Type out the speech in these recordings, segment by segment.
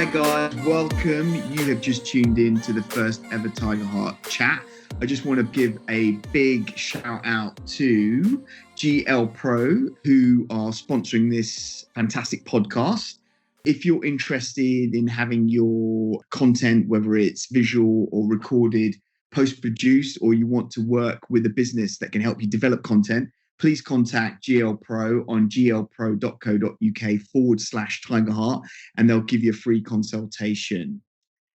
Hi guys, welcome. You have just tuned in to the first ever Tiger Heart chat. I just want to give a big shout out to GL Pro who are sponsoring this fantastic podcast. If you're interested in having your content, whether it's visual or recorded, post-produced, or you want to work with a business that can help you develop content, please contact GL Pro on glpro.co.uk/Tigerheart and they'll give you a free consultation.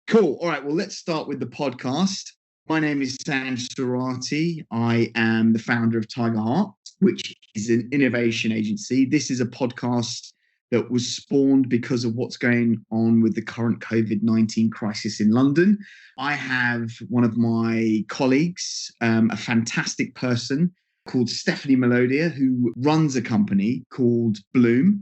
Cool. All right. Well, let's start with the podcast. My name is Sanj Surati. I am the founder of Tiger Heart, which is an innovation agency. This is a podcast that was spawned because of what's going on with the current COVID-19 crisis in London. I have one of my colleagues, a fantastic person called Stephanie Melodia, who runs a company called Bloom.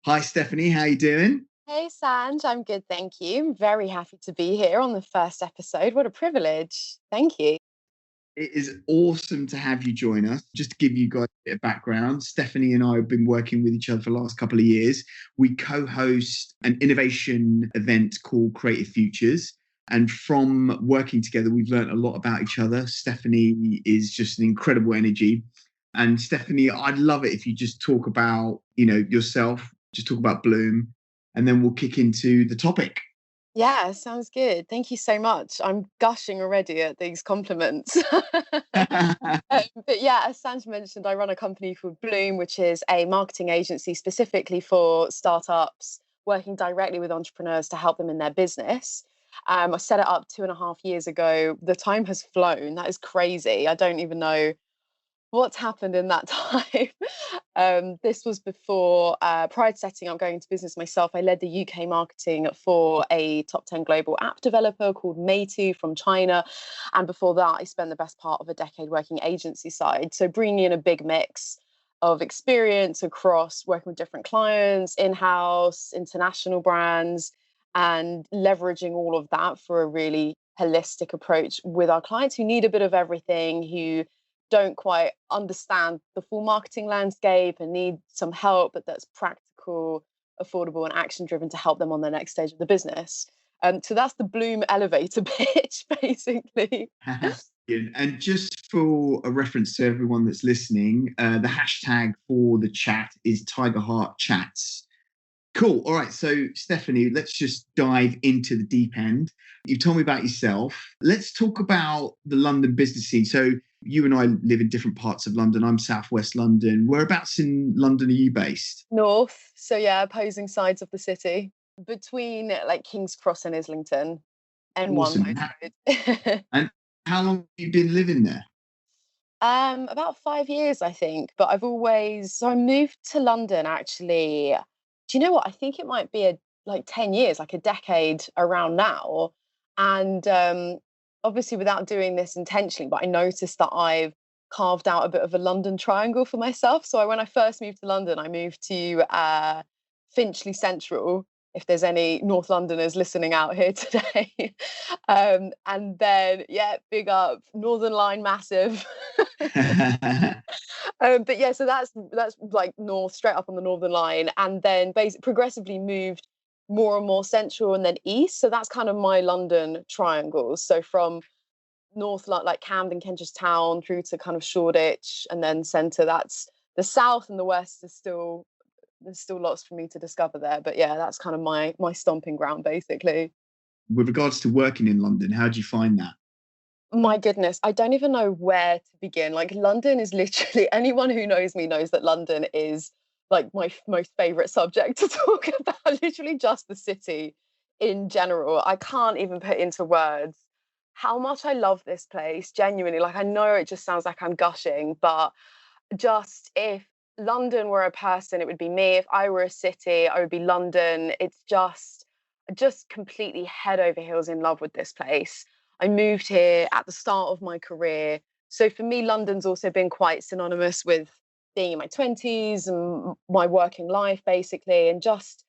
Hi, Stephanie. How are you doing? Hey, Sanj. I'm good, thank you. I'm very happy to be here on the first episode. What a privilege. Thank you. It is awesome to have you join us. Just to give you guys a bit of background, Stephanie and I have been working with each other for the last couple of years. We co-host an innovation event called Creative Futures. And from working together, we've learned a lot about each other. Stephanie is just an incredible energy. And Stephanie, I'd love it if you just talk about, yourself, just talk about Bloom, and then we'll kick into the topic. Yeah, sounds good. Thank you so much. I'm gushing already at these compliments. But yeah, as Sanj mentioned, I run a company called Bloom, which is a marketing agency specifically for startups, working directly with entrepreneurs to help them in their business. I set it up 2.5 years ago. The time has flown. That is crazy. I don't even know what's happened in that time. This was before, prior to setting up going into business myself, I led the UK marketing for a top 10 global app developer called Meitu from China. And before that, I spent the best part of a decade working agency side. So bringing in a big mix of experience across working with different clients, in-house, international brands, and leveraging all of that for a really holistic approach with our clients who need a bit of everything, who don't quite understand the full marketing landscape and need some help, but that's practical, affordable, and action driven to help them on the next stage of the business. So that's the Bloom elevator pitch, basically. And just for a reference to everyone that's listening, the hashtag for the chat is Tiger Heart Chats. Cool. All right. So, Stephanie, let's just dive into the deep end. You've told me about yourself. Let's talk about the London business scene. So, you and I live in different parts of London. I'm Southwest London. Whereabouts in London are you based? North. So, yeah, opposing sides of the city between like King's Cross and Islington. Awesome. Postcode. And how long have you been living there? About 5 years, I think. But I moved to London actually. Do you know what? I think it might be like 10 years, like a decade around now. And obviously without doing this intentionally, but I noticed that I've carved out a bit of a London triangle for myself. So when I first moved to London, I moved to Finchley Central, if there's any North Londoners listening out here today. And then, yeah, big up, Northern Line, massive. But yeah, so that's like north, straight up on the Northern Line, and then basically progressively moved more and more central and then east. So that's kind of my London triangle. So from north, like Camden, Kentish Town, through to kind of Shoreditch, and then centre. That's the south, and the west is still there's still lots for me to discover there. But yeah, that's kind of my stomping ground, basically. With regards to working in London, how do you find that? My goodness, I don't even know where to begin. Like London is literally, anyone who knows me knows that London is like my most favorite subject to talk about, literally just the city in general. I can't even put into words how much I love this place, genuinely. Like I know it just sounds like I'm gushing, but just if London were a person, it would be me. If I were a city, I would be London. It's just completely head over heels in love with this place. I moved here at the start of my career. So for me, London's also been quite synonymous with being in my 20s and my working life, basically, and just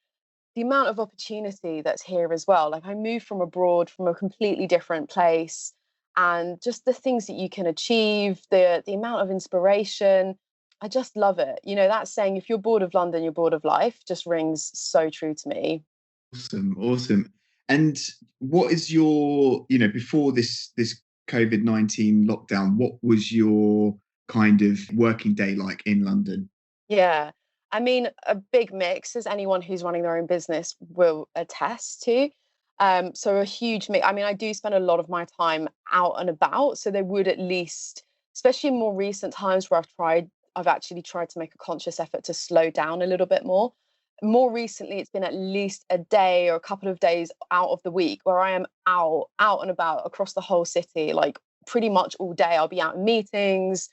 the amount of opportunity that's here as well. Like I moved from abroad, from a completely different place, and just the things that you can achieve, the amount of inspiration. I just love it. You know, that saying, if you're bored of London, you're bored of life, just rings so true to me. Awesome. And what is your, before this COVID-19 lockdown, what was your kind of working day like in London? Yeah. I mean, a big mix, as anyone who's running their own business will attest to. So a huge mix. I mean, I do spend a lot of my time out and about. So there would at least, especially in more recent times where I've actually tried to make a conscious effort to slow down a little bit more. More recently, it's been at least a day or a couple of days out of the week where I am out and about across the whole city, like pretty much all day. I'll be out in meetings,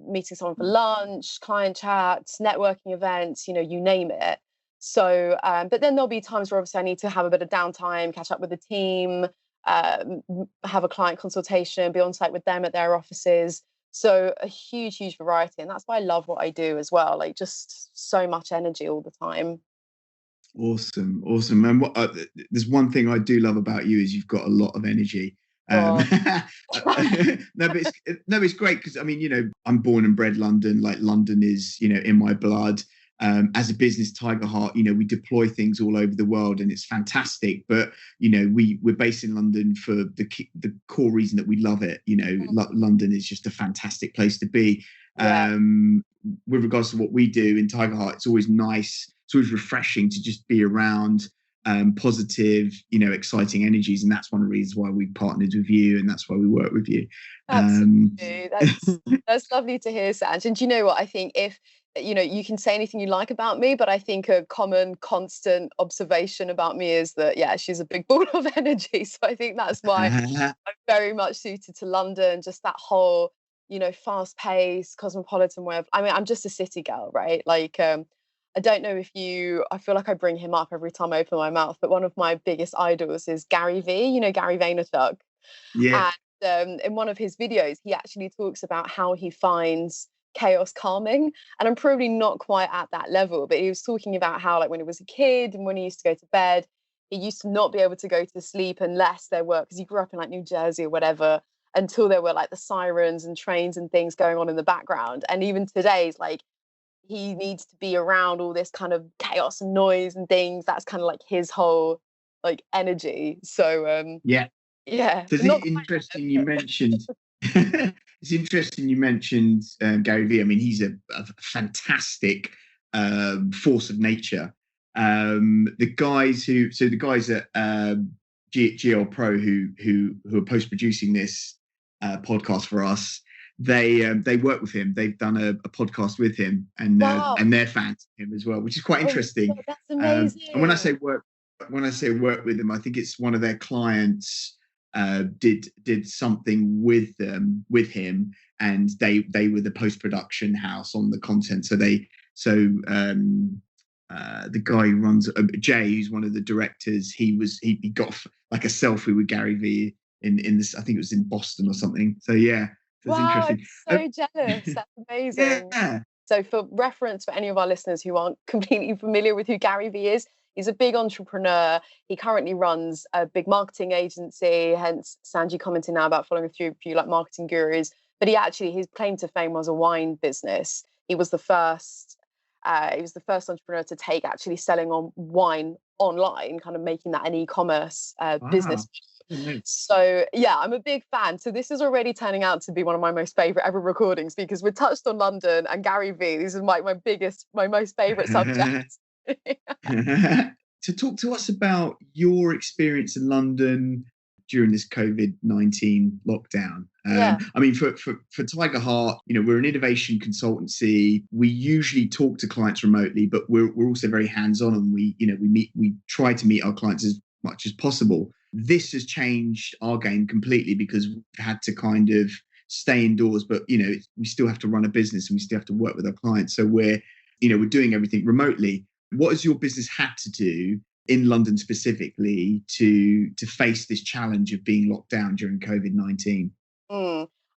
meeting someone for lunch, client chats, networking events, you name it. So, but then there'll be times where obviously I need to have a bit of downtime, catch up with the team, have a client consultation, be on site with them at their offices. So a huge variety. And that's why I love what I do as well. Like just so much energy all the time. Awesome. And there's one thing I do love about you is you've got a lot of energy. Um, Oh. no, but it's great because I mean, I'm born and bred London. Like London is, in my blood. As a business, Tiger Heart, we deploy things all over the world, and it's fantastic. But we're based in London for the core reason that we love it. London is just a fantastic place to be. Yeah. With regards to what we do in Tiger Heart, it's always nice. It's always refreshing to just be around positive, exciting energies, and that's one of the reasons why we partnered with you, and that's why we work with you. Absolutely. That's lovely to hear, Sanj. And do you know what? I think if you can say anything you like about me, but I think a common constant observation about me is that, yeah, she's a big ball of energy. So I think that's why I'm very much suited to London, just that whole, fast paced, cosmopolitan way of, I mean, I'm just a city girl, right? Like, I don't know if I feel like I bring him up every time I open my mouth, but one of my biggest idols is Gary V, Gary Vaynerchuk. Yeah. And in one of his videos, he actually talks about how he finds chaos calming. And I'm probably not quite at that level, but he was talking about how, like, when he was a kid and when he used to go to bed, he used to not be able to go to sleep unless there were, because he grew up in like New Jersey or whatever, until there were like the sirens and trains and things going on in the background. And even today's like, he needs to be around all this kind of chaos and noise and things. That's kind of like his whole like energy. So Yeah. yeah, So it's not interesting you mentioned. It's interesting you mentioned Gary Vee. I mean, he's a fantastic force of nature. The guys at GL Pro who are post producing this podcast for us, they work with him. They've done a podcast with him, and wow. and they're fans of him as well, which is quite interesting. God, that's amazing. And when I say work with them, I think it's one of their clients did something with him, and they were the post production house on the content. So the guy who runs Jay, who's one of the directors, he got like a selfie with Gary Vee in this. I think it was in Boston or something. So yeah, so it's Wow, interesting. I'm so jealous. That's amazing. Yeah. So for reference for any of our listeners who aren't completely familiar with who Gary Vee is, he's a big entrepreneur. He currently runs a big marketing agency, hence Sanji commenting now about following a few like marketing gurus. But his claim to fame was a wine business. He was the first entrepreneur to take actually selling on wine online, kind of making that an e-commerce business. So yeah, I'm a big fan. So this is already turning out to be one of my most favorite ever recordings because we touched on London and Gary Vee. These are my most favorite subjects. So talk to us about your experience in London during this COVID-19 lockdown. I mean, for Tiger Heart, we're an innovation consultancy. We usually talk to clients remotely, but we're also very hands-on, and we try to meet our clients as much as possible. This has changed our game completely because we've had to kind of stay indoors, but we still have to run a business and we still have to work with our clients. So we're doing everything remotely. What has your business had to do in London specifically to face this challenge of being locked down during COVID-19?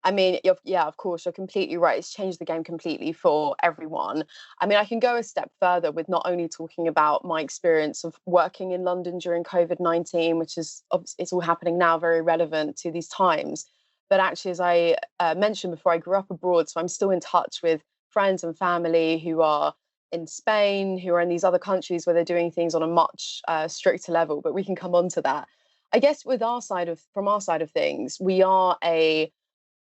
I mean, yeah, of course, you're completely right. It's changed the game completely for everyone. I mean, I can go a step further with not only talking about my experience of working in London during COVID-19, which is it's all happening now, very relevant to these times. But actually, as I mentioned before, I grew up abroad, so I'm still in touch with friends and family who are in Spain, who are in these other countries where they're doing things on a much stricter level. But we can come on to that. I guess from our side of things, we are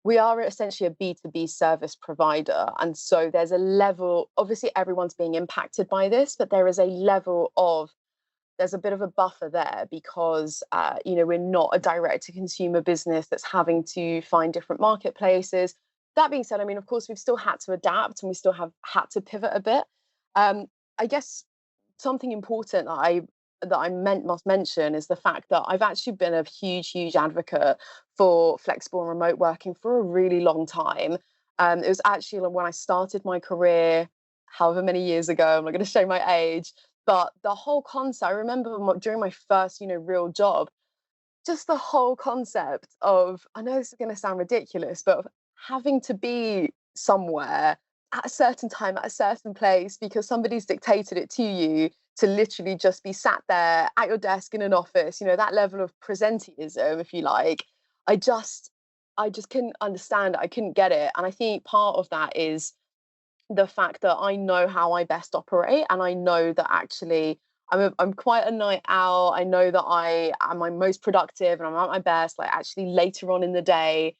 essentially a B2B service provider. And so there's a level, obviously everyone's being impacted by this, but there's a bit of a buffer there because, we're not a direct to consumer business that's having to find different marketplaces. That being said, I mean, of course, we've still had to adapt and we still have had to pivot a bit. I guess something important must mention is the fact that I've actually been a huge advocate for flexible and remote working for a really long time. It was actually when I started my career, however many years ago, I'm not going to show my age, but the whole concept, I remember during my first, real job, just the whole concept of, I know this is going to sound ridiculous, but having to be somewhere at a certain time, at a certain place, because somebody's dictated it to you, to literally just be sat there at your desk in an office, that level of presenteeism, if you like. I just couldn't understand it. I couldn't get it. And I think part of that is the fact that I know how I best operate, and I know that actually I'm quite a night owl. I know that I am my most productive and I'm at my best, like actually later on in the day.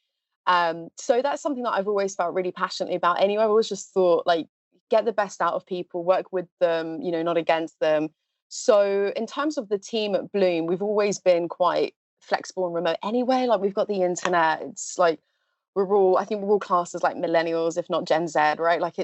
So that's something that I've always felt really passionately about. Anyway, I've always just thought, like, get the best out of people, work with them, not against them. So in terms of the team at Bloom, we've always been quite flexible and remote anyway. Like, we've got the internet. It's like I think we're all classed as like millennials, if not Gen Z, right? Like,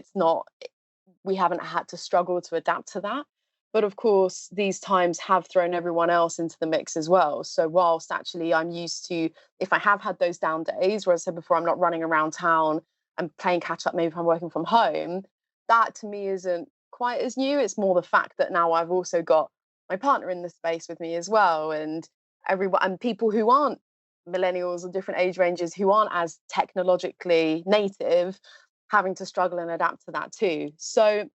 we haven't had to struggle to adapt to that. But of course, these times have thrown everyone else into the mix as well. So whilst actually I'm used to, if I have had those down days, where I said before, I'm not running around town and playing catch up, maybe if I'm working from home, that to me isn't quite as new. It's more the fact that now I've also got my partner in the space with me as well, and everyone, and people who aren't millennials or different age ranges who aren't as technologically native, having to struggle and adapt to that too. So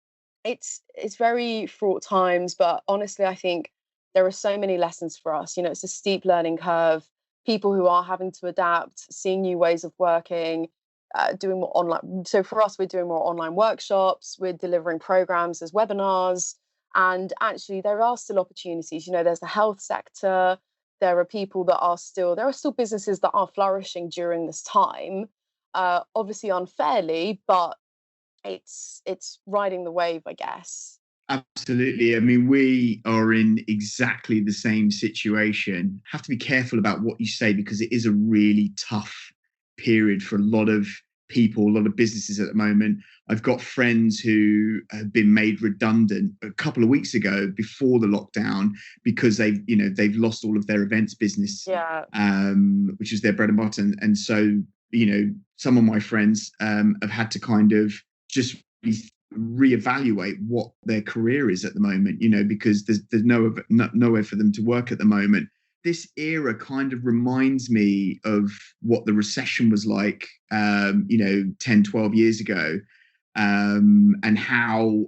it's very fraught times, but honestly, I think there are so many lessons for us. It's a steep learning curve. People who are having to adapt, seeing new ways of working, doing more online. So for us, we're doing more online workshops. We're delivering programs as webinars, and actually, there are still opportunities. There's the health sector. There are still businesses that are flourishing during this time. Obviously unfairly, but it's riding the wave, I guess. Absolutely. I mean, we are in exactly the same situation. Have to be careful about what you say, because it is a really tough period for a lot of people, a lot of businesses at the moment. I've got friends who have been made redundant a couple of weeks ago before the lockdown, because they've lost all of their events business, Yeah. Which is their bread and butter. And so, some of my friends have had to kind of just reevaluate what their career is at the moment, because there's nowhere for them to work at the moment. This era kind of reminds me of what the recession was like, 10, 12 years ago, and how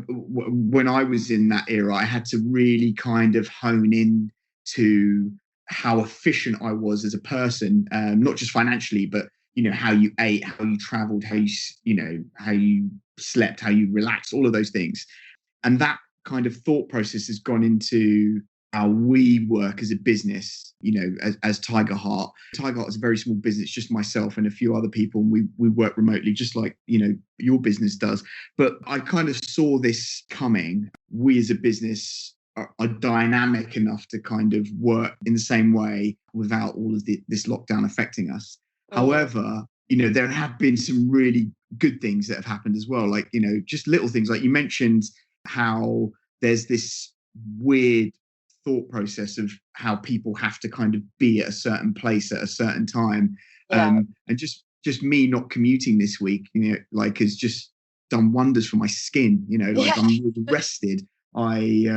when I was in that era, I had to really kind of hone in to how efficient I was as a person, not just financially, but how you ate, how you traveled, how you slept, how you relaxed, all of those things. And that kind of thought process has gone into how we work as a business, as Tiger Heart. Tiger Heart is a very small business, just myself and a few other people. And we work remotely, just like, your business does. But I kind of saw this coming. We as a business are dynamic enough to kind of work in the same way without all of this lockdown affecting us. However, there have been some really good things that have happened as well. Like, just little things. Like you mentioned how there's this weird thought process of how people have to kind of be at a certain place at a certain time. Yeah. And just me not commuting this week, has just done wonders for my skin. I'm really rested. I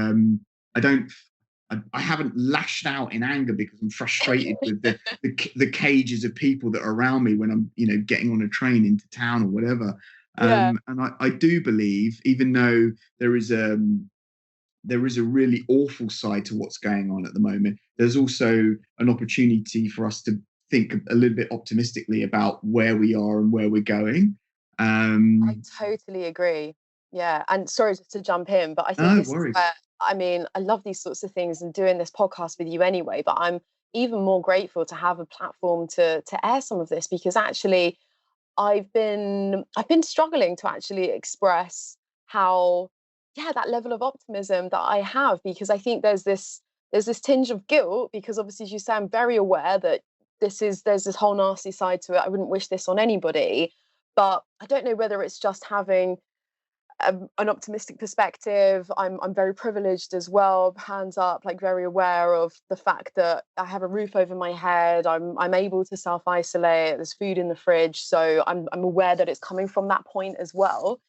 haven't lashed out in anger because I'm frustrated with the cages of people that are around me when I'm, getting on a train into town or whatever. Yeah. And I do believe, even though there is a really awful side to what's going on at the moment, there's also an opportunity for us to think a little bit optimistically about where we are and where we're going. I totally agree. Yeah, and sorry to jump in, but I think No this is worries. where, I mean, I love these sorts of things and doing this podcast with you anyway, but I'm even more grateful to have a platform to air some of this, because actually I've been struggling to actually express how, yeah, that level of optimism that I have, because I think there's this tinge of guilt, because obviously, as you say, I'm very aware that there's this whole nasty side to it. I wouldn't wish this on anybody, but I don't know whether it's just having an optimistic perspective. I'm very privileged as well, hands up, like very aware of the fact that I have a roof over my head. I'm able to self isolate. There's food in the fridge, so I'm aware that it's coming from that point as well.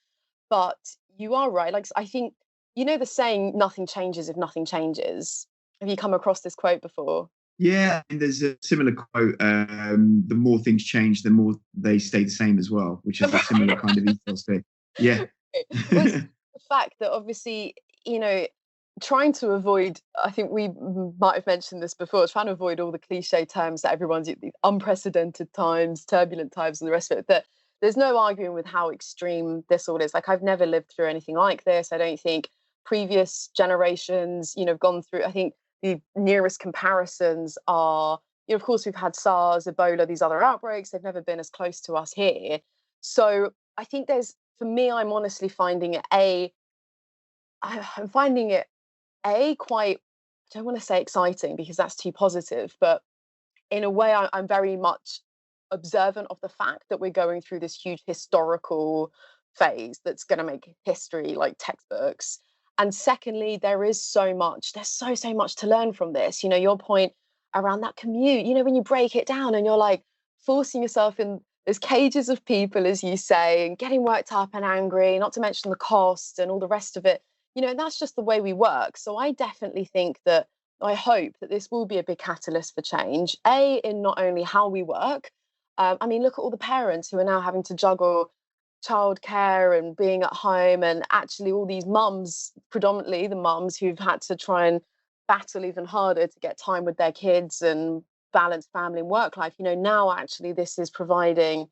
But you are right. Like, I think, the saying, "Nothing changes if nothing changes." Have you come across this quote before? Yeah, and there's a similar quote. The more things change, the more they stay the same as well, which is a similar kind of ethos there. Yeah. Well, it's the fact that obviously, you know, trying to avoid, I think we might have mentioned this before, trying to avoid all the cliche terms that everyone's the unprecedented times, turbulent times, and the rest of it. That there's no arguing with how extreme this all is. Like, I've never lived through anything like this. I don't think previous generations, have gone through. I think the nearest comparisons are, of course, we've had SARS, Ebola, these other outbreaks. They've never been as close to us here. So I think for me, I'm honestly finding it I'm finding it quite, I don't want to say exciting because that's too positive, but in a way, I'm very much observant of the fact that we're going through this huge historical phase that's going to make history like textbooks. And secondly, there's so much to learn from this. Your point around that commute, when you break it down and you're like forcing yourself in there's cages of people, as you say, and getting worked up and angry, not to mention the cost and all the rest of it. And that's just the way we work. So I definitely think that I hope that this will be a big catalyst for change, in not only how we work. I mean, look at all the parents who are now having to juggle childcare and being at home, and actually all these mums, predominantly the mums, who've had to try and battle even harder to get time with their kids and balance family and work life. Now actually this is providing,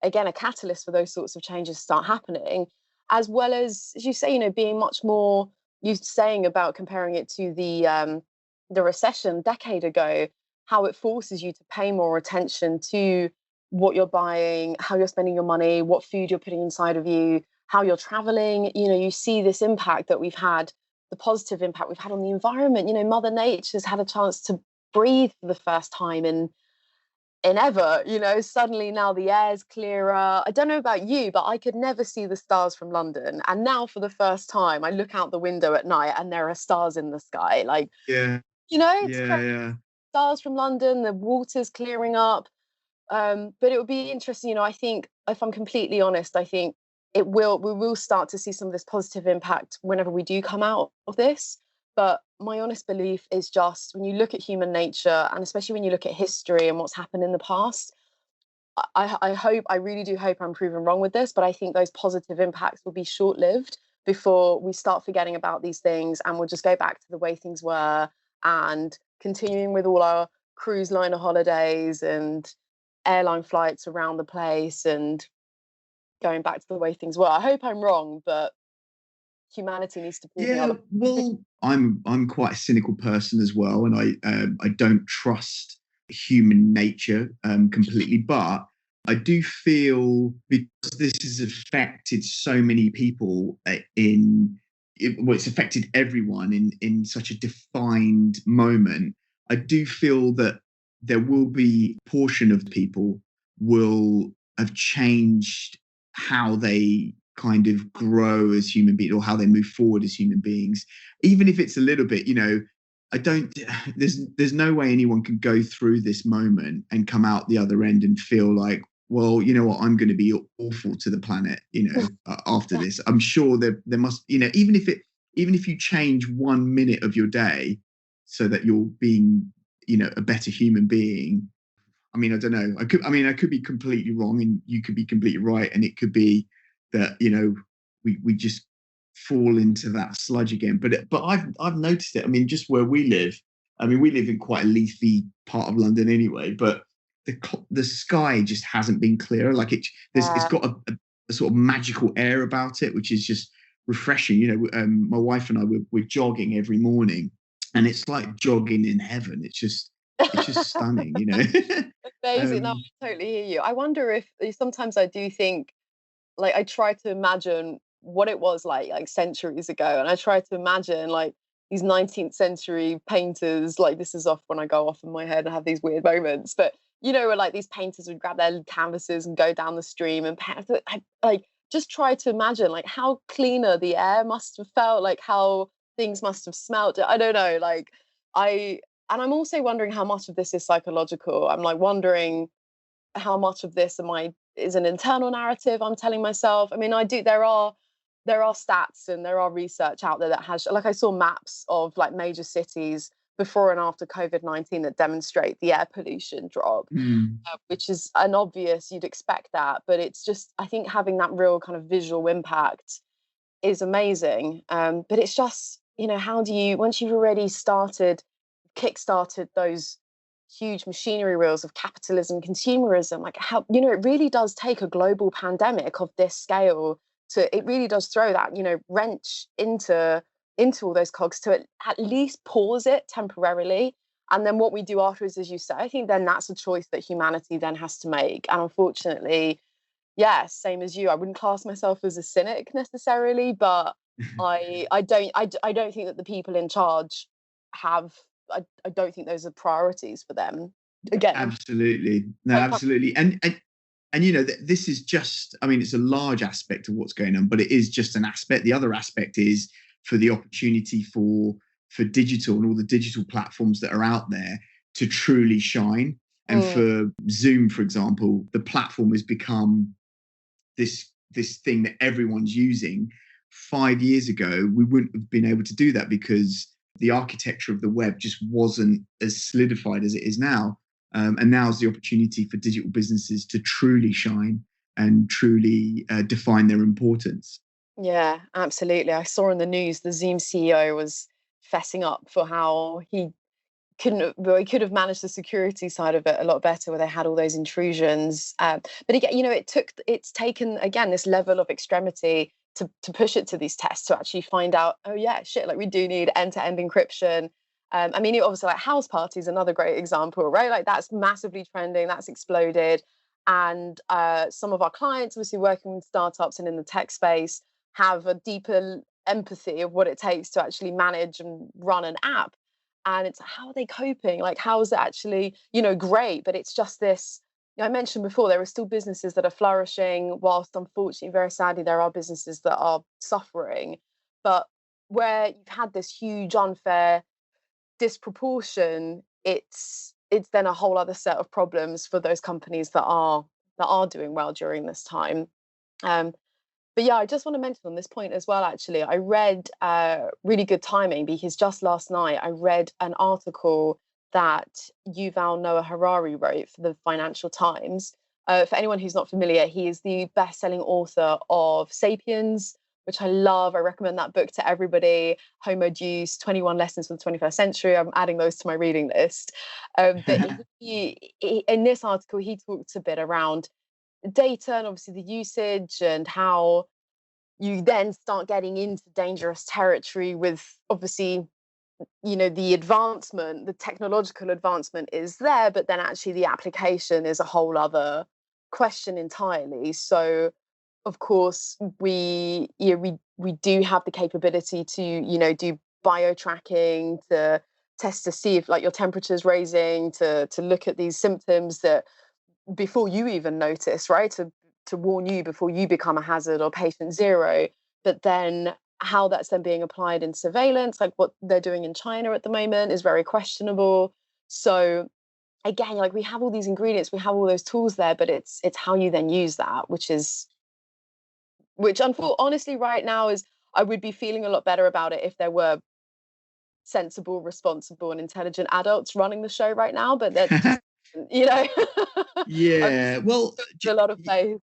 again, a catalyst for those sorts of changes to start happening, as well as you say, being much more, you saying about comparing it to the recession decade ago, how it forces you to pay more attention to what you're buying, how you're spending your money, what food you're putting inside of you, how you're traveling. You see this impact that we've had, the positive impact we've had on the environment. Mother Nature's had a chance to breathe for the first time in ever. Suddenly now the air's clearer. I don't know about you, but I could never see the stars from London, and now for the first time I look out the window at night and there are stars in the sky. Like, Yeah. it's Yeah. crazy. Yeah. Stars from London, the water's clearing up. But it would be interesting. I think, if I'm completely honest, I think we will start to see some of this positive impact whenever we do come out of this. But my honest belief is, just when you look at human nature, and especially when you look at history and what's happened in the past, I really do hope I'm proven wrong with this, but I think those positive impacts will be short lived before we start forgetting about these things, and we'll just go back to the way things were, and continuing with all our cruise liner holidays and airline flights around the place, and going back to the way things were. I hope I'm wrong, but humanity needs to prove me Yeah, otherwise. well, I'm quite a cynical person as well, and I don't trust human nature completely. But I do feel, because this has affected so many people well, it's affected everyone in such a defined moment. I do feel that there will be a portion of people will have changed how they kind of grow as human beings, or how they move forward as human beings, even if it's a little bit. I don't there's no way anyone can go through this moment and come out the other end and feel like, well, you know what, I'm going to be awful to the planet, after this. I'm sure there must, even if you change 1 minute of your day so that you're being, a better human being. I mean, I don't know. I could be completely wrong, and you could be completely right, and it could be that, we just fall into that sludge again. But I've noticed it. I mean, just where we live. I mean, we live in quite a leafy part of London anyway, but the sky just hasn't been clearer. Like it's Yeah. got a sort of magical air about it, which is just refreshing. My wife and I, we're jogging every morning, and it's like jogging in heaven. It's just stunning. Amazing. No, I totally hear you. I wonder if sometimes I do think, like, I try to imagine what it was like centuries ago, and I try to imagine like these 19th century painters. Like, this is off when I go off in my head and have these weird moments, but where like these painters would grab their canvases and go down the stream and paint. I like just try to imagine like how cleaner the air must have felt, like how things must have smelt. I don't know, like I and I'm also wondering how much of this is psychological. I'm like wondering how much of this is an internal narrative I'm telling myself. I mean, there are stats and there are research out there that has, like, I saw maps of like major cities before and after COVID-19 that demonstrate the air pollution drop, Mm. which is an obvious, you'd expect that, but it's just, I think having that real kind of visual impact is amazing. But it's just, how do you, once you've already kickstarted those huge machinery wheels of capitalism, consumerism, like how, it really does take a global pandemic of this scale it really does throw that, wrench into all those cogs to at least pause it temporarily. And then what we do afterwards, as you say, I think then that's a choice that humanity then has to make. And unfortunately, yeah, same as you, I wouldn't class myself as a cynic necessarily, but I don't think that the people in charge have, I don't think those are priorities for them. Again, Absolutely. No, absolutely. And this is just, I mean, it's a large aspect of what's going on, but it is just an aspect. The other aspect is for the opportunity for digital and all the digital platforms that are out there to truly shine. And for Zoom, for example, the platform has become this thing that everyone's using. 5 years ago, we wouldn't have been able to do that because the architecture of the web just wasn't as solidified as it is now. And now's the opportunity for digital businesses to truly shine and truly define their importance. Yeah, absolutely. I saw in the news the Zoom CEO was fessing up for how he could have managed the security side of it a lot better, where they had all those intrusions. But again, it's taken again this level of extremity to push it to these tests to actually find out, oh yeah, shit, like we do need end-to-end encryption. I mean, obviously, like house parties, another great example, right? Like that's massively trending, that's exploded, and some of our clients, obviously working with startups and in the tech space, have a deeper empathy of what it takes to actually manage and run an app. And it's how are they coping, like how is it actually, great, but it's just this, I mentioned before, there are still businesses that are flourishing, whilst unfortunately, very sadly, there are businesses that are suffering. But where you've had this huge unfair disproportion, it's then a whole other set of problems for those companies that are doing well during this time. um, but yeah, I just want to mention on this point as well, actually, I read really good timing, because just last night I read an article that Yuval Noah Harari wrote for the Financial Times. For anyone who's not familiar, he is the best-selling author of *Sapiens*, which I love. I recommend that book to everybody. *Homo Deus*, 21 Lessons for the 21st Century. I'm adding those to my reading list. But in this article, he talks a bit around data and obviously the usage, and how you then start getting into dangerous territory with, obviously, the technological advancement is there, but then actually the application is a whole other question entirely. So of course we do have the capability to do bio tracking, to test to see if like your temperature is raising, to look at these symptoms that before you even notice, right? To warn you before you become a hazard or patient zero. But then how that's then being applied in surveillance, like what they're doing in China at the moment, is very questionable. So again, like we have all these ingredients, we have all those tools there, but it's how you then use that, which honestly right now is, I would be feeling a lot better about it if there were sensible, responsible, and intelligent adults running the show right now. But that's just, you know, I'm Yeah, well, a lot of faith.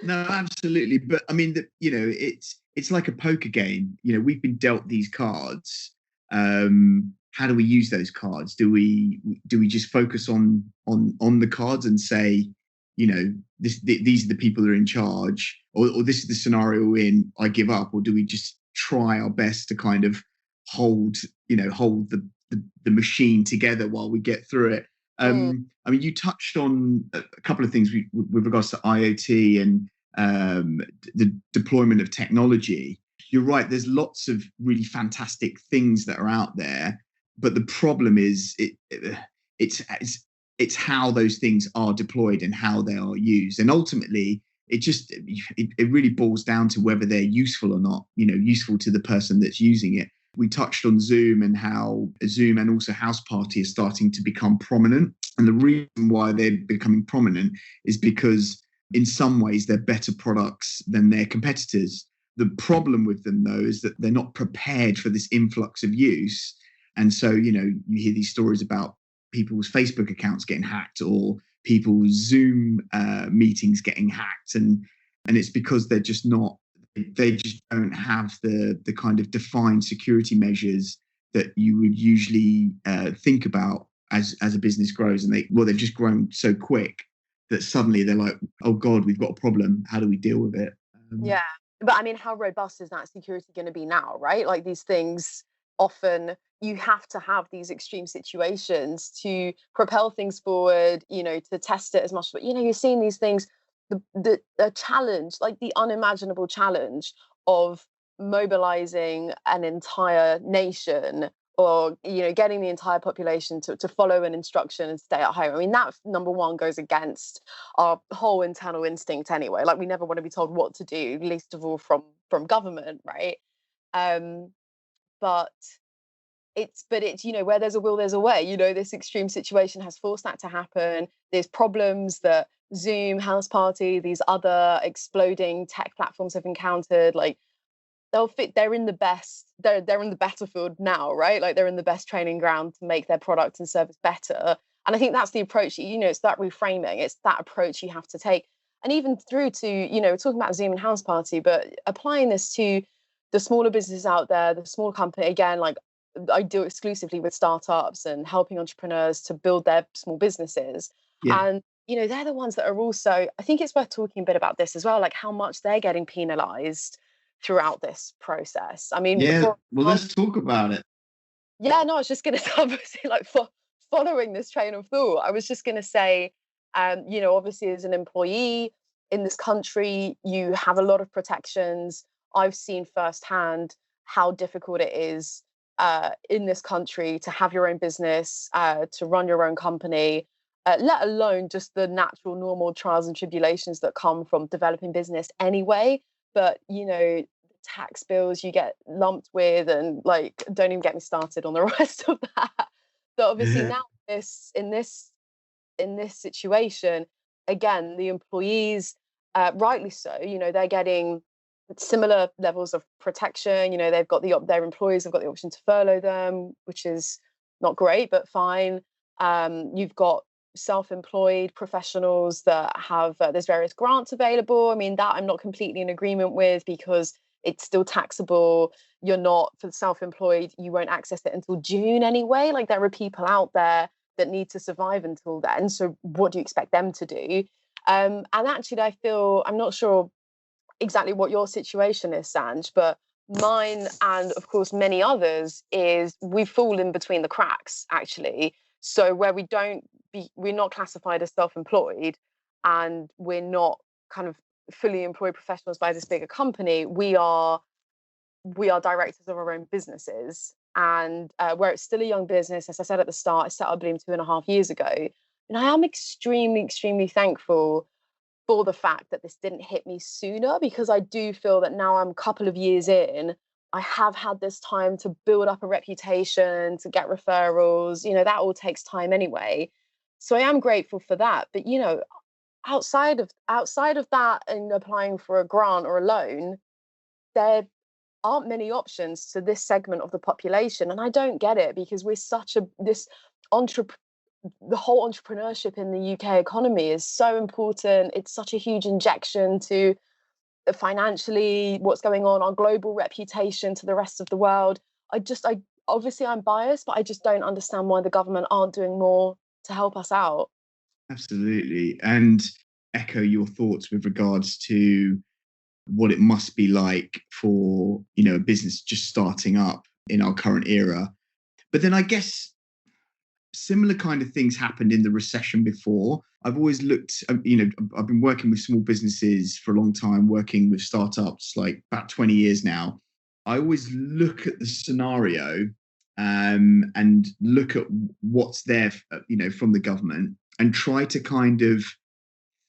no, absolutely. But I mean, it's like a poker game. We've been dealt these cards. How do we use those cards? Do we just focus on the cards and say, these are the people who are in charge, or this is the scenario we're in, I give up? Or do we just try our best to kind of hold the machine together while we get through it? I mean, you touched on a couple of things with regards to IoT and the deployment of technology. You're right. There's lots of really fantastic things that are out there, but the problem is it's how those things are deployed and how they are used, and ultimately it really boils down to whether they're useful or not. Useful to the person that's using it. We touched on Zoom and how Zoom and also House Party are starting to become prominent, and the reason why they're becoming prominent is because in some ways they're better products than their competitors. The problem with them, though, is that they're not prepared for this influx of use. And so, you hear these stories about people's Facebook accounts getting hacked or people's Zoom meetings getting hacked. And it's because they just don't have the kind of defined security measures that you would usually think about as a business grows. And they've just grown so quick that suddenly they're like, oh God, we've got a problem. How do we deal with it? Yeah. But I mean, how robust is that security going to be now, right? Like these things, often you have to have these extreme situations to propel things forward, to test it as much. But, you're seeing these things, the challenge, like the unimaginable challenge of mobilizing an entire nation, or getting the entire population to follow an instruction and stay at home. I mean, that number one goes against our whole internal instinct anyway. Like, we never want to be told what to do, least of all from government, right? um but it's where there's a will, there's a way. This extreme situation has forced that to happen. There's problems that Zoom, House Party, these other exploding tech platforms have encountered. Like, they're in the best, they're in the battlefield now, right? Like, they're in the best training ground to make their product and service better. And I think that's the approach, it's that reframing, it's that approach you have to take. And even through to, we're talking about Zoom and House Party, but applying this to the smaller businesses out there, the small company, again, like I do exclusively with startups and helping entrepreneurs to build their small businesses. Yeah. And they're the ones that are also, I think it's worth talking a bit about this as well, like how much they're getting penalized throughout this process. I mean, Yeah, well, let's talk about it. Yeah, no, I was just going to obviously, like, following this train of thought, I was just going to say, obviously as an employee in this country, you have a lot of protections. I've seen firsthand how difficult it is in this country to have your own business, to run your own company, let alone just the natural, normal trials and tribulations that come from developing business anyway. But, tax bills you get lumped with, and like, don't even get me started on the rest of that. So obviously now in this situation, again, the employees, rightly so, they're getting similar levels of protection. They've got their employees have got the option to furlough them, which is not great, but fine. You've got self-employed professionals that have there's various grants available. I mean, that I'm not completely in agreement with, because it's still taxable. You're not, for the self-employed, you won't access it until June anyway. Like, there are people out there that need to survive until then. So what do you expect them to do? And actually, I'm not sure exactly what your situation is, Sanj, but mine, and of course many others, is we fall in between the cracks, actually. So where we're not classified as self-employed, and we're not kind of fully employed professionals by this bigger company. We are directors of our own businesses, and where it's still a young business, as I said at the start, I set up Bloom 2.5 years ago, and I am extremely, extremely thankful for the fact that this didn't hit me sooner, because I do feel that now I'm a couple of years in, I have had this time to build up a reputation, to get referrals. That all takes time anyway. So I am grateful for that. But outside of that, and applying for a grant or a loan, there aren't many options to this segment of the population. And I don't get it, because we're such a this entrepreneur the whole entrepreneurship in the UK economy is so important. It's such a huge injection to financially what's going on, our global reputation to the rest of the world. I obviously I'm biased, but I just don't understand why the government aren't doing more to help us out. Absolutely. And echo your thoughts with regards to what it must be like for, a business just starting up in our current era. But then I guess similar kind of things happened in the recession before. I've always looked, I've been working with small businesses for a long time, working with startups like about 20 years now. I always look at the scenario and look at what's there, from the government, and try to kind of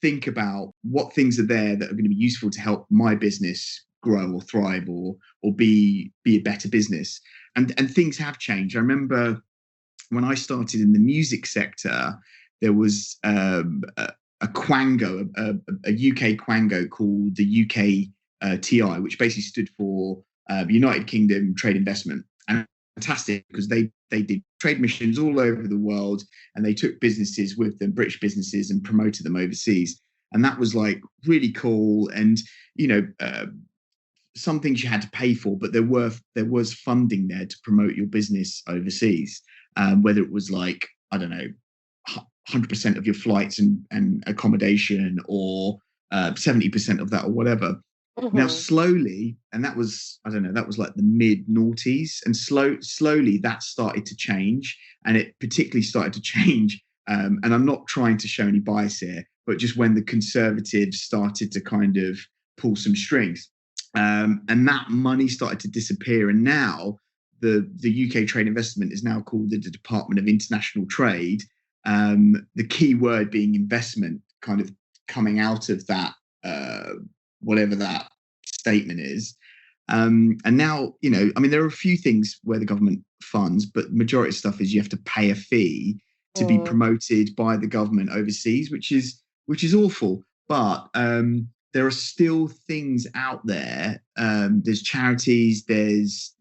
think about what things are there that are going to be useful to help my business grow or thrive or be a better business. And things have changed. I remember when I started in the music sector, there was a Quango, a UK Quango called the UK TI, which basically stood for United Kingdom Trade Investment. And fantastic, because they did trade missions all over the world, and they took businesses with them, British businesses, and promoted them overseas. And that was like really cool. And, some things you had to pay for, but there was funding there to promote your business overseas. Whether it was like, I don't know, 100% of your flights and accommodation, or 70% of that, or whatever. Mm-hmm. Now, slowly, and that was, I don't know, that was like the mid noughties, and slowly that started to change, and it particularly started to change. And I'm not trying to show any bias here, but just when the Conservatives started to kind of pull some strings, and that money started to disappear, and now the UK Trade Investment is now called the Department of International Trade. The key word being investment, kind of coming out of that, whatever that statement is. And now, there are a few things where the government funds, but the majority of stuff is you have to pay a fee to be promoted by the government overseas, which is awful. But there are still things out there. There's charities, there's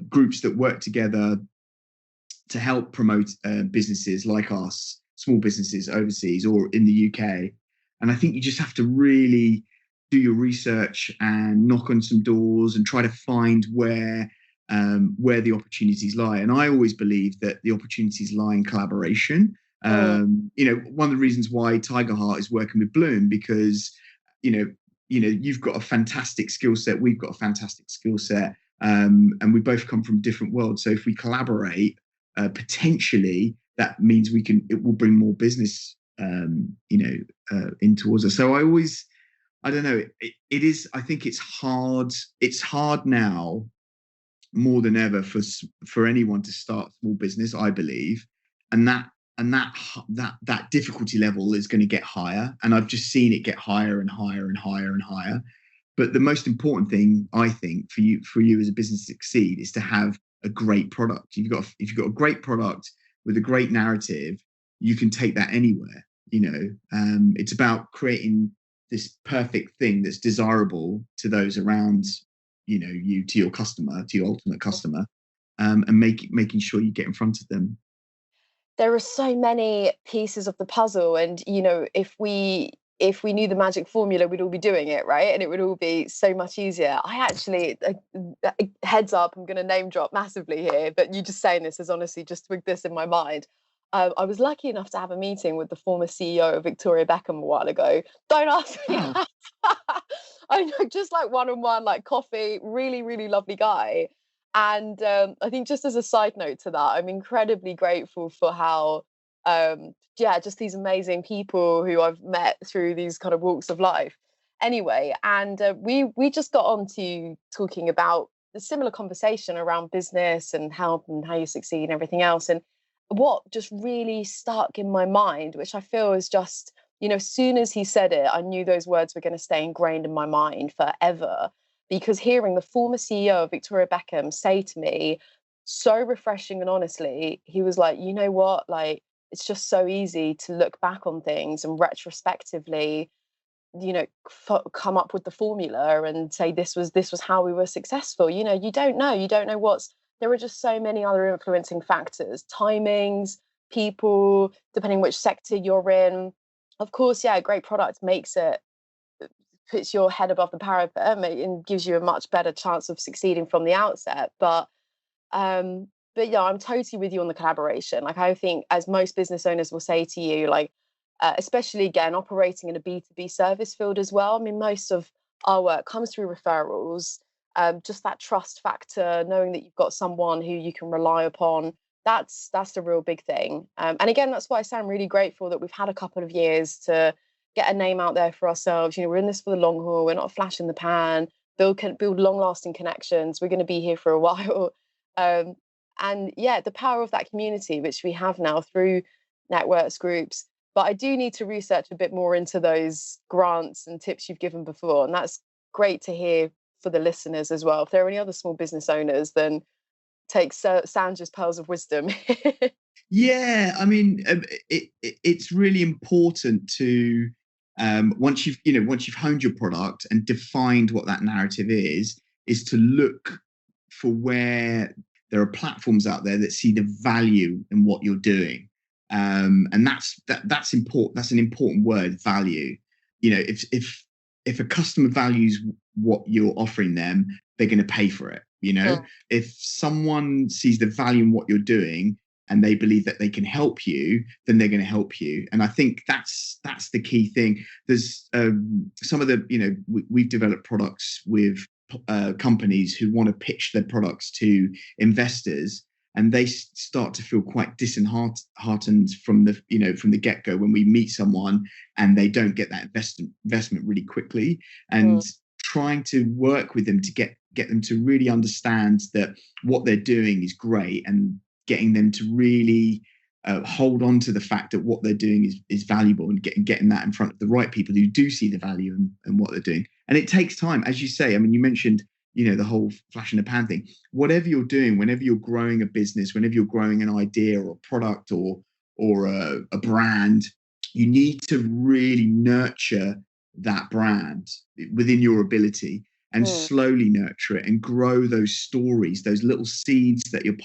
groups that work together to help promote businesses like us, small businesses overseas or in the UK. And I think you just have to really do your research and knock on some doors and try to find where the opportunities lie. And I always believe that the opportunities lie in collaboration. One of the reasons why Tiger Heart is working with Bloom, because you've got a fantastic skill set, we've got a fantastic skill set, and we both come from different worlds. So if we collaborate, potentially that means it will bring more business in towards us. So I don't know, it is, I think it's hard now more than ever for anyone to start a small business, I believe, and that difficulty level is going to get higher, and I've just seen it get higher and higher and higher and higher. But the most important thing, I think, for you as a business to succeed is to have a great product. If you've got a great product with a great narrative, you can take that anywhere. It's about creating this perfect thing that's desirable to those around you, to your customer, to your ultimate customer, and making sure you get in front of them. There are so many pieces of the puzzle, and if we knew the magic formula, we'd all be doing it, right? And it would all be so much easier. I actually, heads up, I'm going to name drop massively here, but you just saying this has honestly just twigged this in my mind. I was lucky enough to have a meeting with the former CEO of Victoria Beckham a while ago. Don't ask me. I know, just like one-on-one, like coffee, really, really lovely guy. And I think, just as a side note to that, I'm incredibly grateful for how, just these amazing people who I've met through these kind of walks of life. Anyway, and we just got on to talking about a similar conversation around business and how you succeed and everything else. And what just really stuck in my mind, which I feel is just, as soon as he said it, I knew those words were going to stay ingrained in my mind forever. Because hearing the former CEO of Victoria Beckham say to me, so refreshing and honestly, he was like, you know what, like, it's just so easy to look back on things and retrospectively, come up with the formula and say this was how we were successful. You don't know there are just so many other influencing factors, timings, people, depending which sector you're in. Of course, a great product puts your head above the parapet and gives you a much better chance of succeeding from the outset. But I'm totally with you on the collaboration. Like, I think, as most business owners will say to you, like, especially again operating in a B2B service field as well. I mean, most of our work comes through referrals. Just that trust factor, knowing that you've got someone who you can rely upon, that's the real big thing. And again, that's why I say I'm really grateful that we've had a couple of years to get a name out there for ourselves. You know, we're in this for the long haul. We're not a flash in the pan. Build long lasting connections. We're going to be here for a while. And yeah, the power of that community, which we have now through networks, groups. But I do need to research a bit more into those grants and tips you've given before. And that's great to hear for the listeners as well. If there are any other small business owners, then take Sanj's pearls of wisdom. Yeah, I mean, it's really important to once you've honed your product and defined what that narrative is to look for where there are platforms out there that see the value in what you're doing, and that's important. That's an important word, value. You know, if a customer values what you're offering them, they're going to pay for it. You know, if someone sees the value in what you're doing and they believe that they can help you, then they're going to help you. And I think that's the key thing. There's some of the, we've developed products with companies who want to pitch their products to investors, and they start to feel quite disheartened from the get-go when we meet someone and they don't get that investment really quickly. And trying to work with them to get them to really understand that what they're doing is great, and getting them to really hold on to the fact that what they're doing is valuable, and getting that in front of the right people who do see the value in what they're doing. And it takes time, as you say. I mean, you mentioned, the whole flash in the pan thing. Whatever you're doing, whenever you're growing a business, whenever you're growing an idea or a product or a brand, you need to really nurture that brand within your ability, and slowly nurture it and grow those stories, those little seeds that you're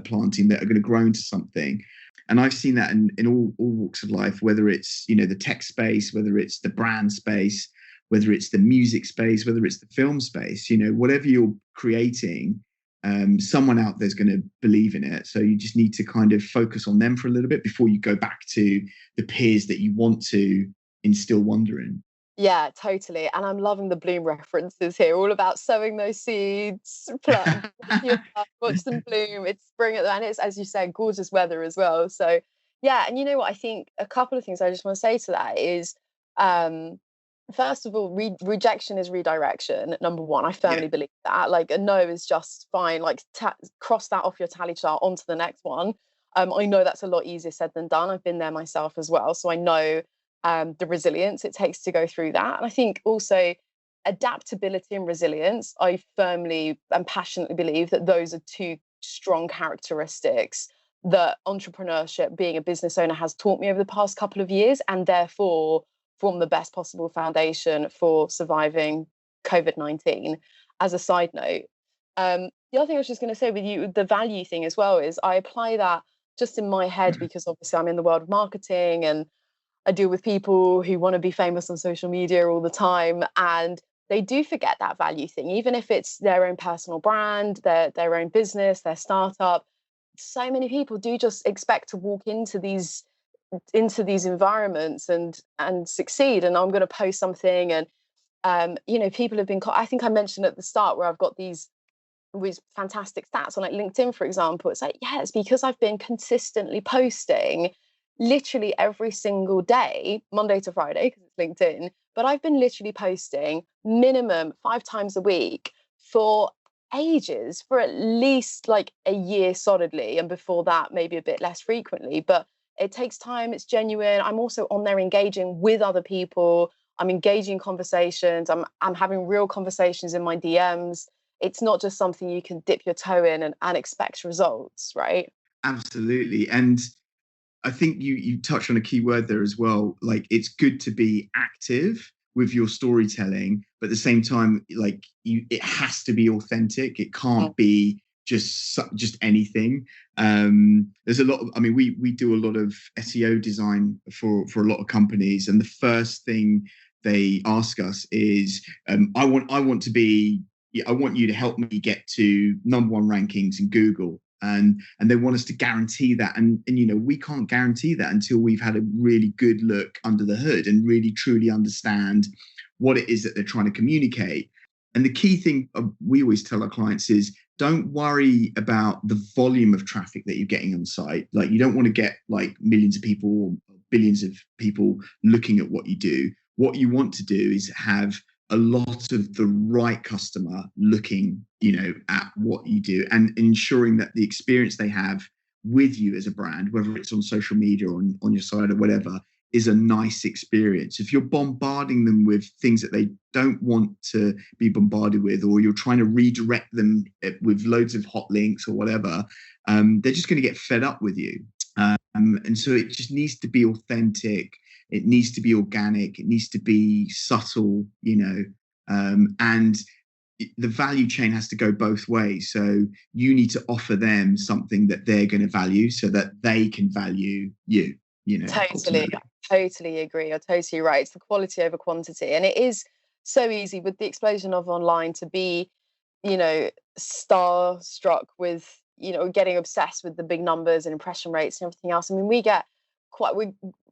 planting that are going to grow into something. And I've seen that in all walks of life, whether it's the tech space, whether it's the brand space, whether it's the music space, whether it's the film space. Whatever you're creating, someone out there's going to believe in it. So you just need to kind of focus on them for a little bit before you go back to the peers that you want to instill wonder in. Yeah, totally. And I'm loving the bloom references here, all about sowing those seeds, watch them bloom. It's spring, and it's, as you said, gorgeous weather as well. So yeah, and you know what, I think a couple of things I just want to say to that is, first of all, rejection is redirection. Number one, I firmly believe that. Like, a no is just fine. Like, cross that off your tally chart onto the next one. I know that's a lot easier said than done. I've been there myself as well. So I know the resilience it takes to go through that. And I think also adaptability and resilience, I firmly and passionately believe that those are two strong characteristics that entrepreneurship, being a business owner, has taught me over the past couple of years, and therefore form the best possible foundation for surviving COVID-19. As a side note, the other thing I was just going to say with you, the value thing as well, is I apply that just in my head, because obviously I'm in the world of marketing and I deal with people who want to be famous on social media all the time, and they do forget that value thing, even if it's their own personal brand, their own business, their startup. So many people do just expect to walk into these environments and succeed. And I'm going to post something, and people have been. I think I mentioned at the start where I've got these fantastic stats on, like, LinkedIn, for example. It's like, yeah, it's because I've been consistently posting literally every single day, Monday to Friday, because it's LinkedIn, but I've been literally posting minimum 5 times a week for ages, for at least like a year solidly, and before that maybe a bit less frequently. But it takes time, it's genuine. I'm also on there engaging with other people. I'm engaging in conversations. I'm having real conversations in my DMs. It's not just something you can dip your toe in and expect results, right? Absolutely. And I think you touched on a key word there as well. Like, it's good to be active with your storytelling, but at the same time, like, it has to be authentic. It can't be just anything. There's a lot of, we do a lot of SEO design for a lot of companies, and the first thing they ask us is, I want you to help me get to #1 rankings in Google. and they want us to guarantee that. And we can't guarantee that until we've had a really good look under the hood and really truly understand what it is that they're trying to communicate. And the key thing we always tell our clients is, don't worry about the volume of traffic that you're getting on site. Like, you don't want to get like millions of people or billions of people looking at what you do. What you want to do is have a lot of the right customer looking, at what you do, and ensuring that the experience they have with you as a brand, whether it's on social media or on your site or whatever, is a nice experience. If you're bombarding them with things that they don't want to be bombarded with, or you're trying to redirect them with loads of hot links or whatever, they're just going to get fed up with you. And so it just needs to be authentic. It needs to be organic. It needs to be subtle, and the value chain has to go both ways. So you need to offer them something that they're going to value so that they can value you, Totally agree. You're totally right. It's the quality over quantity. And it is so easy with the explosion of online to be, starstruck with, getting obsessed with the big numbers and impression rates and everything else. I mean, we're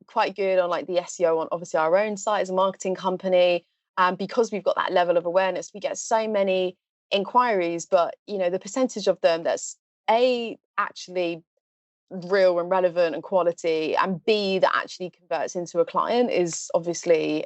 quite good on like the SEO on obviously our own site as a marketing company. And because we've got that level of awareness, we get so many inquiries, but the percentage of them that's actually real and relevant and quality, and B, that actually converts into a client is obviously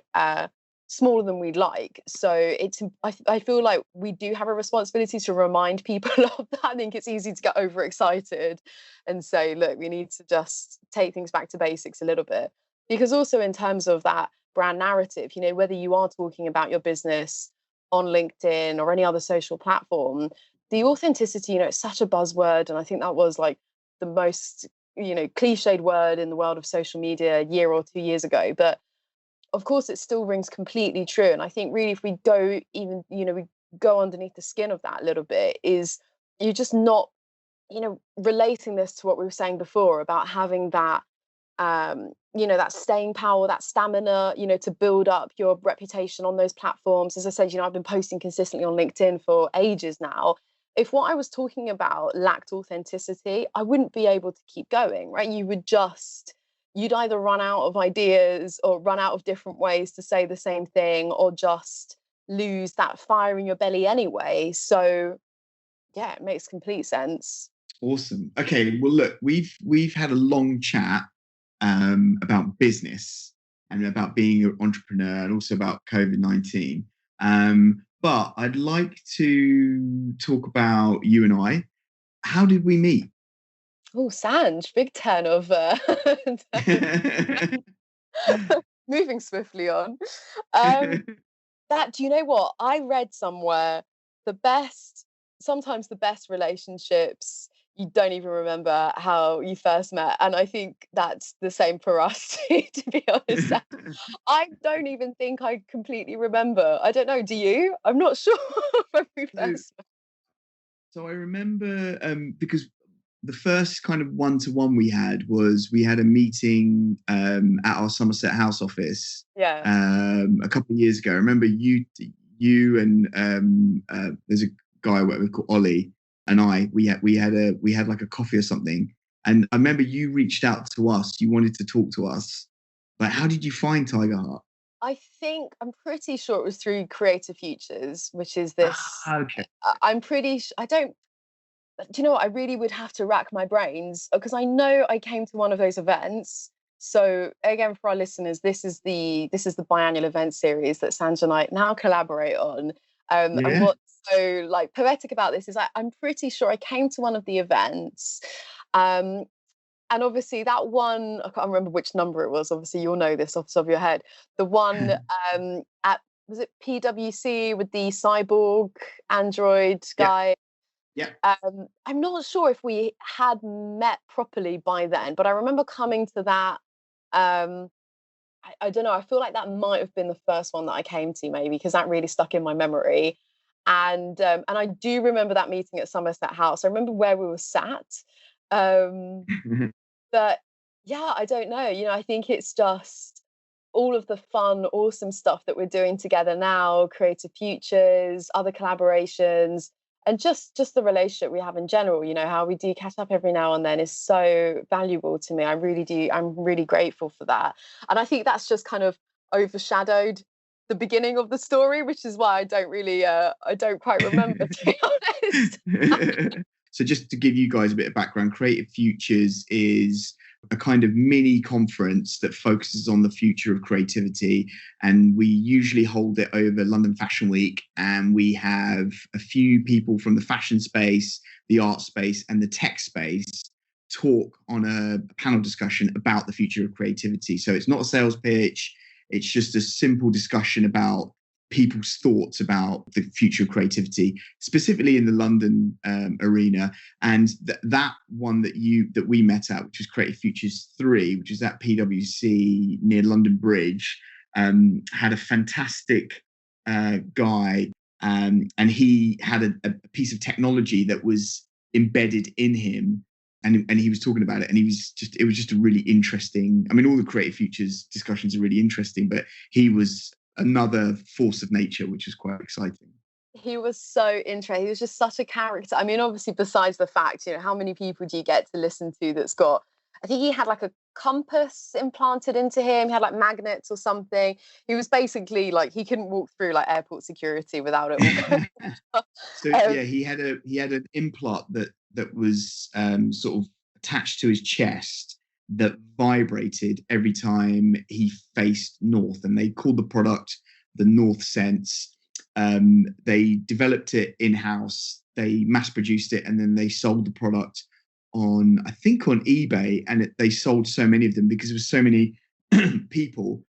smaller than we'd like. So I feel like we do have a responsibility to remind people of that. I think it's easy to get overexcited and say, look, we need to just take things back to basics a little bit. Because also in terms of that brand narrative, whether you are talking about your business on LinkedIn or any other social platform, the authenticity, it's such a buzzword. And I think that was like the most, cliched word in the world of social media a year or 2 years ago. But of course, it still rings completely true. And I think really if we go even, we go underneath the skin of that a little bit, is you're just not, relating this to what we were saying before about having that, that staying power, that stamina, to build up your reputation on those platforms. As I said, I've been posting consistently on LinkedIn for ages now. If what I was talking about lacked authenticity, I wouldn't be able to keep going, right? You'd either run out of ideas or run out of different ways to say the same thing, or just lose that fire in your belly anyway. So yeah, it makes complete sense. Awesome. Okay, well, look, we've had a long chat about business and about being an entrepreneur, and also about COVID-19. But I'd like to talk about you and I. How did we meet? Oh, Sanj, big turnover. Moving swiftly on. Do you know what? I read somewhere sometimes the best relationships, you don't even remember how you first met. And I think that's the same for us, to be honest. I don't even think I completely remember. I don't know. Do you? I'm not sure when we first met. So I remember because the first kind of one-to-one we had a meeting at our Somerset House office a couple of years ago. I remember you and there's a guy I work with called Ollie, and we had like a coffee or something. And I remember you reached out to us. You wanted to talk to us. Like, how did you find Tiger Heart? I'm pretty sure it was through Creative Futures, which is this. Okay. I'm pretty. I don't. Do you know what? I really would have to rack my brains, because I know I came to one of those events. So again, for our listeners, this is the biannual event series that Sanj and I now collaborate on. And what's so like poetic about this is I'm pretty sure I came to one of the events. And obviously that one, I can't remember which number it was. Obviously, you'll know this off the top of your head. The one at, was it PwC with the cyborg android guy? Yeah. I'm not sure if we had met properly by then, but I remember coming to that. I don't know. I feel like that might have been the first one that I came to, maybe, because that really stuck in my memory. And I do remember that meeting at Somerset House. I remember where we were sat. But yeah, I don't know. I think it's just all of the fun, awesome stuff that we're doing together now, Creative Futures, other collaborations. and just the relationship we have in general, how we do catch up every now and then is so valuable to me. I'm really grateful for that. And I think that's just kind of overshadowed the beginning of the story, which is why I don't quite remember, to be honest. So just to give you guys a bit of background, Creative Futures is a kind of mini conference that focuses on the future of creativity. And we usually hold it over London Fashion Week. And we have a few people from the fashion space, the art space, and the tech space talk on a panel discussion about the future of creativity. So it's not a sales pitch. It's just a simple discussion about people's thoughts about the future of creativity, specifically in the London arena. And that one that we met at, which was Creative Futures 3, which is at PwC near London Bridge, had a fantastic guy, and he had a piece of technology that was embedded in him. And he was talking about it, and it was just a really interesting. I mean, all the Creative Futures discussions are really interesting, but he was another force of nature, which was quite exciting. He was so interesting. He was just such a character. I mean, obviously, besides the fact, how many people do you get to listen to that's got, I think he had like a compass implanted into him. He had like magnets or something. He was basically like, he couldn't walk through like airport security without it all. So yeah, he had an implant that was sort of attached to his chest that vibrated every time he faced north, and they called the product the North Sense. They developed it in-house, they mass produced it, and then they sold the product on eBay, and they sold so many of them because there was so many people,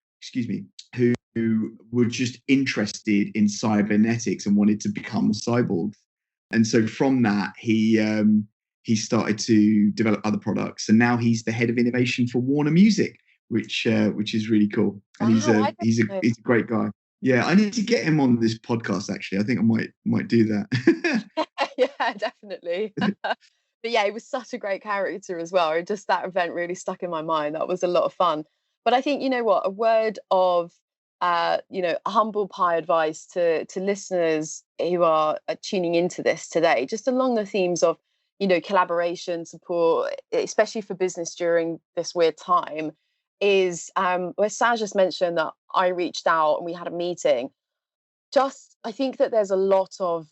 who were just interested in cybernetics and wanted to become cyborgs. And so from that, he started to develop other products, and now he's the head of innovation for Warner Music, which is really cool. And he's a great guy. Yeah, I need to get him on this podcast. Actually, I think I might do that. Yeah, definitely. But yeah, he was such a great character as well. Just that event really stuck in my mind. That was a lot of fun. But I think, a word of humble pie advice to listeners who are tuning into this today, just along the themes of collaboration, support, especially for business during this weird time, is where Sanj just mentioned that I reached out and we had a meeting. I think that there's a lot of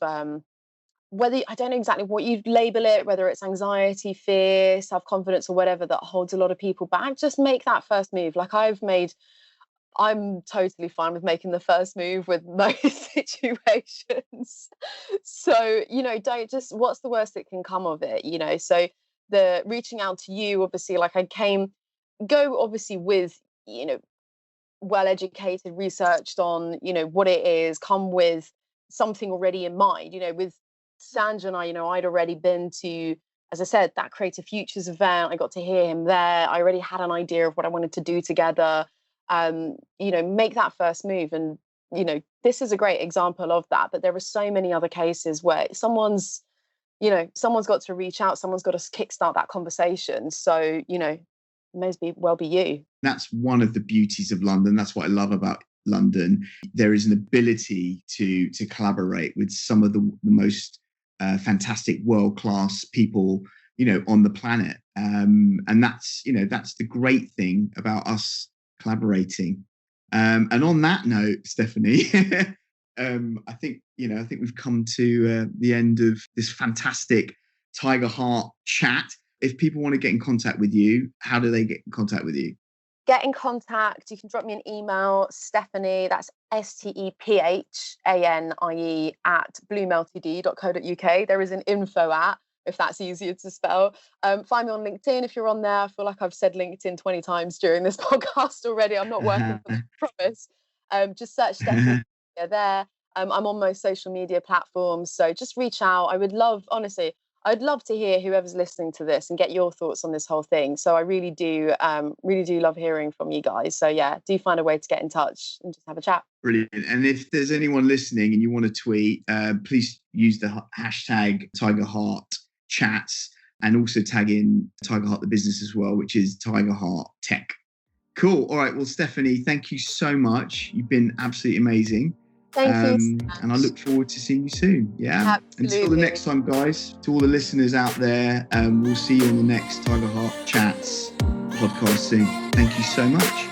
whether, I don't know exactly what you'd label it, whether it's anxiety, fear, self-confidence, or whatever, that holds a lot of people back. Just make that first move. Like I'm totally fine with making the first move with most situations. So, don't just, what's the worst that can come of it? So the reaching out to you, obviously, like go obviously with, well-educated, researched on, what it is, come with something already in mind, with Sanj and I'd already been to, as I said, that Creative Futures event. I got to hear him there. I already had an idea of what I wanted to do together. Make that first move. And, this is a great example of that. But there are so many other cases where someone's got to reach out, someone's got to kickstart that conversation. So, may as well be you. That's one of the beauties of London. That's what I love about London. There is an ability to collaborate with some of the most fantastic world-class people, on the planet. And that's the great thing about us collaborating. And on that note, Stephanie, I think we've come to the end of this fantastic Tiger Heart chat. If people want to get in contact with you, how do they get in contact with you? Get in contact. You can drop me an email, Stephanie, that's STEPHANIE @bloomltd.co.uk. There is an info at, if that's easier to spell. Find me on LinkedIn if you're on there. I feel like I've said LinkedIn 20 times during this podcast already. I'm not working for the promise. Just search Stephanie there. I'm on most social media platforms. So just reach out. I'd love to hear whoever's listening to this and get your thoughts on this whole thing. So I really do love hearing from you guys. So yeah, do find a way to get in touch and just have a chat. Brilliant. And if there's anyone listening and you want to tweet, please use the hashtag Tiger Heart Chats, and also tag in Tiger Heart the business as well, which is Tiger Heart Tech. Cool. All right. Well, Stephanie, thank you so much. You've been absolutely amazing. Thank you. And I look forward to seeing you soon. Yeah. Absolutely. Until the next time, guys, to all the listeners out there, we'll see you on the next Tiger Heart Chats podcast soon. Thank you so much.